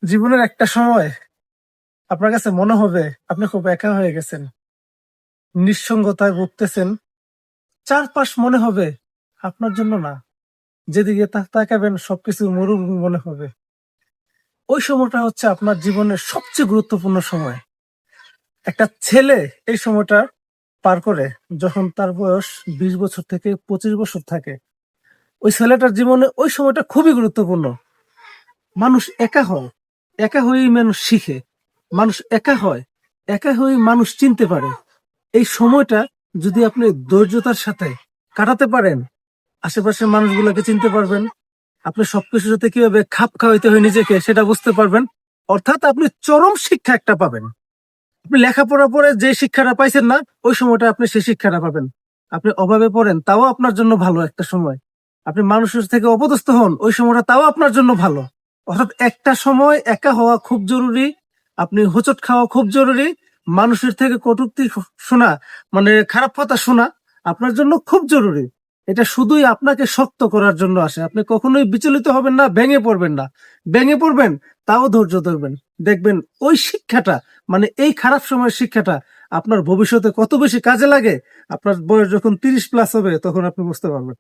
জীবনের একটা সময় আপনার কাছে মনে হবে আপনি খুব একা হয়ে গেছেন, নিঃসঙ্গতায় ভুগতেছেন। চারপাশ মনে হবে আপনার জন্য না, যেদিকে তাকাবেন সবকিছু মরুভূমি মনে হবে। ওই সময়টা হচ্ছে আপনার জীবনের সবচেয়ে গুরুত্বপূর্ণ সময়। একটা ছেলে এই সময়টা পার করে যখন তার বয়স 20 বছর থেকে 25 বছর থাকে। ওই ছেলেটার জীবনে ওই সময়টা খুবই গুরুত্বপূর্ণ। মানুষ একা হয়, একা হয়েই মানুষ শিখে, মানুষ একা হয়, একা হয়েই মানুষ চিনতে পারে। এই সময়টা যদি আপনি ধৈর্যতার সাথে কাটাতে পারেন, আশেপাশের মানুষগুলোকে চিনতে পারবেন, আপনি সবকিছুর সাথে কিভাবে খাপ খাওয়াইতে হয় নিজেকে সেটা বুঝতে পারবেন। অর্থাৎ আপনি চরম শিক্ষা একটা পাবেন। আপনি লেখাপড়া পড়ে যে শিক্ষাটা পাইছেন না, ওই সময়টা আপনি সেই শিক্ষাটা পাবেন। আপনি অভাবে পড়েন, তাও আপনার জন্য ভালো একটা সময়। আপনি মানুষের থেকে অপদস্থ হন, ওই সময়টা তাও আপনার জন্য ভালো। অর্থাৎ একটা সময় একা হওয়া খুব জরুরি, আপনি হোঁচট খাওয়া খুব জরুরি, মানুষের থেকে কটূক্তি শোনা, মানে খারাপ কথা শোনা আপনার জন্য খুব জরুরি। এটা শুধুই আপনাকে শক্ত করার জন্য আসে। আপনি কখনোই বিচলিত হবেন না, ভেঙে পড়বেন না। ভেঙে পড়বেন, তাও ধৈর্য ধরবেন। দেখবেন ওই শিক্ষাটা, মানে এই খারাপ সময়ের শিক্ষাটা আপনার ভবিষ্যতে কত বেশি কাজে লাগে। আপনার বয়স যখন 30+ হবে তখন আপনি বুঝতে পারবেন।